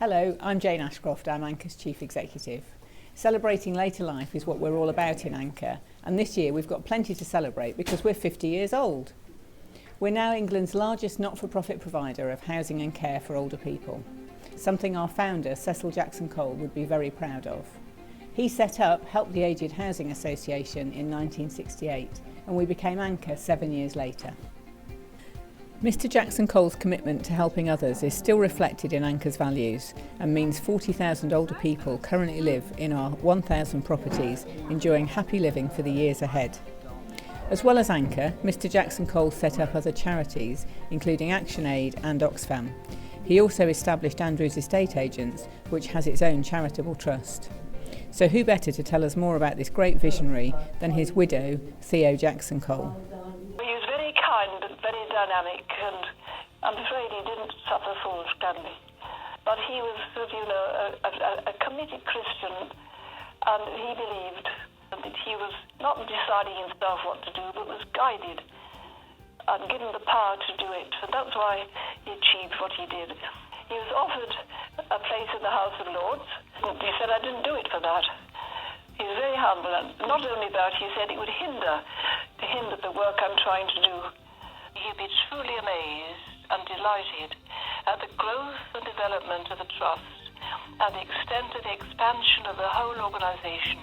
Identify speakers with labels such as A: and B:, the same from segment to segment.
A: Hello, I'm Jane Ashcroft, I'm Anchor's Chief Executive. Celebrating later life is what we're all about in Anchor, and this year we've got plenty to celebrate because we're 50 years old. We're now England's largest not-for-profit provider of housing and care for older people, something our founder, Cecil Jackson-Cole, would be very proud of. He set up Help the Aged Housing Association in 1968, and we became Anchor 7 years later. Mr Jackson-Cole's commitment to helping others is still reflected in Anchor's values and means 40,000 older people currently live in our 1,000 properties, enjoying happy living for the years ahead. As well as Anchor, Mr Jackson-Cole set up other charities, including ActionAid and Oxfam. He also established Andrews Estate Agents, which has its own charitable trust. So who better to tell us more about this great visionary than his widow, Theo Jackson-Cole?
B: He was very kind and very dynamic, and I'm afraid he didn't suffer fools gladly. But he was, a committed Christian, and he believed that he was not deciding himself what to do, but was guided and given the power to do it. And that's why he achieved what he did. He was offered a place in the House of Lords, and he said, I didn't do it for that. He was very humble, and not only that, he said it would hinder the work I'm trying to do. He'd be truly amazed and delighted at the growth and development of the Trust and the extent of the expansion of the whole organisation.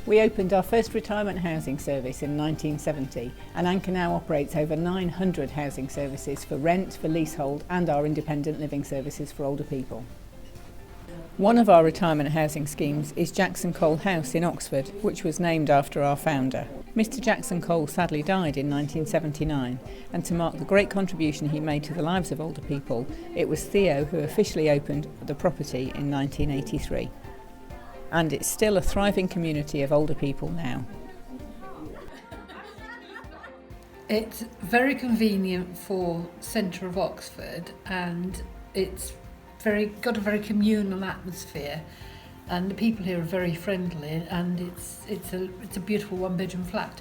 A: We opened our first retirement housing service in 1970, and Anchor now operates over 900 housing services for rent, for leasehold, and our independent living services for older people. One of our retirement housing schemes is Jackson-Cole House in Oxford, which was named after our founder. Mr Jackson-Cole sadly died in 1979, and to mark the great contribution he made to the lives of older people, it was Theo who officially opened the property in 1983. And it's still a thriving community of older people now.
C: It's very convenient for centre of Oxford, and it's got a very communal atmosphere, and the people here are very friendly, and it's a beautiful one-bedroom flat.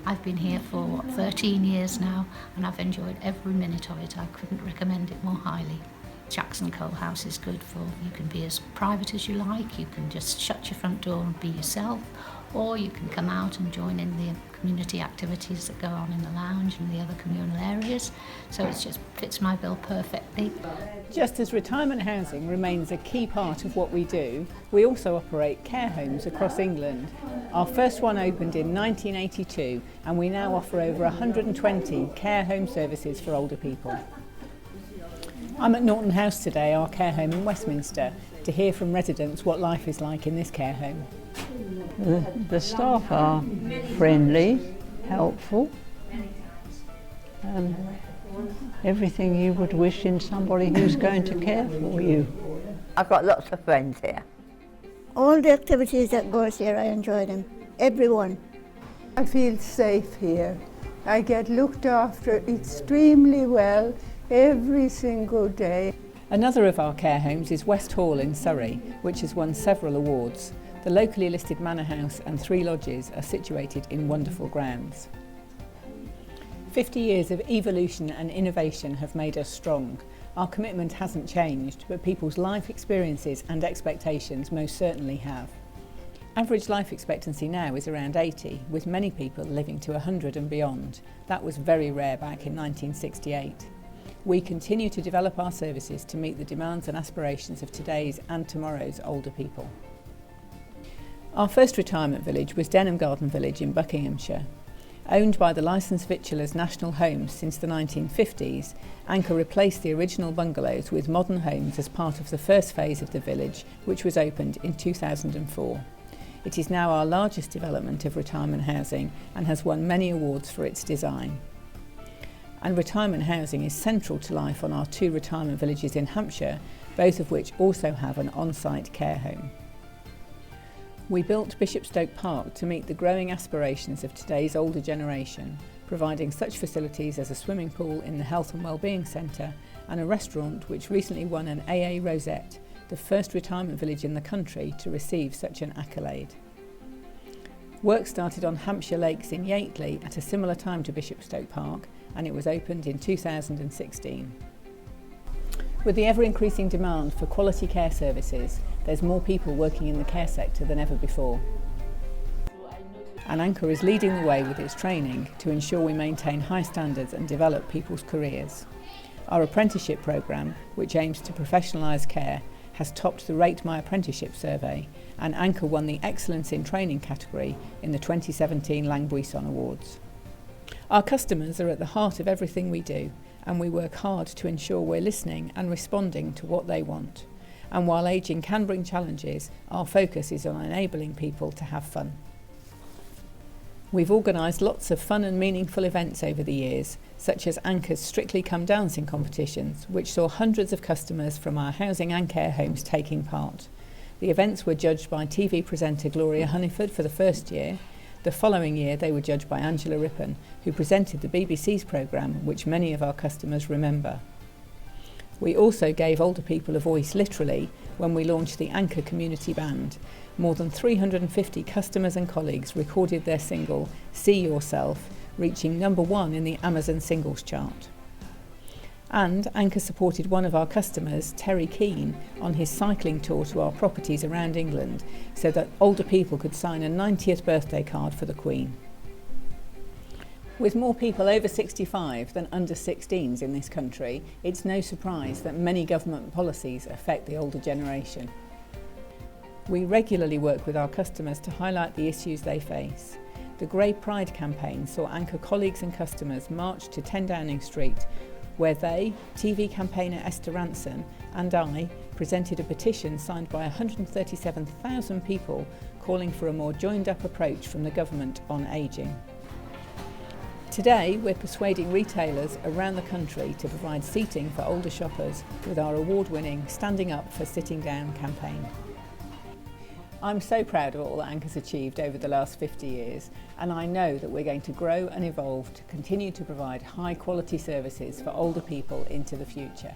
D: I've been here for 13 years now, and I've enjoyed every minute of it. I couldn't recommend it more highly. Jackson-Cole House is good for, you can be as private as you like, you can just shut your front door and be yourself, or you can come out and join in the community activities that go on in the lounge and the other communal areas. So it just fits my bill perfectly.
A: Just as retirement housing remains a key part of what we do, we also operate care homes across England. Our first one opened in 1982, and we now offer over 120 care home services for older people. I'm at Norton House today, our care home in Westminster, to hear from residents what life is like in this care home.
E: The staff are friendly, helpful, and everything you would wish in somebody who's going to care for you.
F: I've got lots of friends here.
G: All the activities that goes here, I enjoy them. Everyone.
H: I feel safe here. I get looked after extremely well every single day.
A: Another of our care homes is West Hall in Surrey, which has won several awards. The locally listed manor house and 3 lodges are situated in wonderful grounds. 50 years of evolution and innovation have made us strong. Our commitment hasn't changed, but people's life experiences and expectations most certainly have. Average life expectancy now is around 80, with many people living to 100 and beyond. That was very rare back in 1968. We continue to develop our services to meet the demands and aspirations of today's and tomorrow's older people. Our first retirement village was Denham Garden Village in Buckinghamshire. Owned by the licensed victualers National Homes since the 1950s, Anchor replaced the original bungalows with modern homes as part of the first phase of the village, which was opened in 2004. It is now our largest development of retirement housing and has won many awards for its design. And retirement housing is central to life on our 2 retirement villages in Hampshire, both of which also have an on-site care home. We built Bishopstoke Park to meet the growing aspirations of today's older generation, providing such facilities as a swimming pool in the Health and Wellbeing Centre and a restaurant which recently won an AA Rosette, the first retirement village in the country to receive such an accolade. Work started on Hampshire Lakes in Yateley at a similar time to Bishopstoke Park, and it was opened in 2016. With the ever-increasing demand for quality care services, there's more people working in the care sector than ever before. And Anchor is leading the way with its training to ensure we maintain high standards and develop people's careers. Our apprenticeship programme, which aims to professionalise care, has topped the Rate My Apprenticeship survey, and Anchor won the Excellence in Training category in the 2017 Langbuisson Awards. Our customers are at the heart of everything we do, and we work hard to ensure we're listening and responding to what they want. And while ageing can bring challenges, our focus is on enabling people to have fun. We've organised lots of fun and meaningful events over the years, such as Anchor's Strictly Come Dancing competitions, which saw hundreds of customers from our housing and care homes taking part. The events were judged by TV presenter Gloria Hunniford for the first year. The following year they were judged by Angela Rippon, who presented the BBC's programme, which many of our customers remember. We also gave older people a voice literally when we launched the Anchor Community Band. More than 350 customers and colleagues recorded their single, See Yourself, reaching #1 in the Amazon Singles Chart. And Anchor supported one of our customers, Terry Keane, on his cycling tour to our properties around England so that older people could sign a 90th birthday card for the Queen. With more people over 65 than under 16s in this country, it's no surprise that many government policies affect the older generation. We regularly work with our customers to highlight the issues they face. The Grey Pride campaign saw Anchor colleagues and customers march to 10 Downing Street, where they, TV campaigner Esther Ranson, and I presented a petition signed by 137,000 people calling for a more joined-up approach from the government on ageing. Today, we're persuading retailers around the country to provide seating for older shoppers with our award-winning Standing Up for Sitting Down campaign. I'm so proud of all that Anchor's achieved over the last 50 years, and I know that we're going to grow and evolve to continue to provide high-quality services for older people into the future.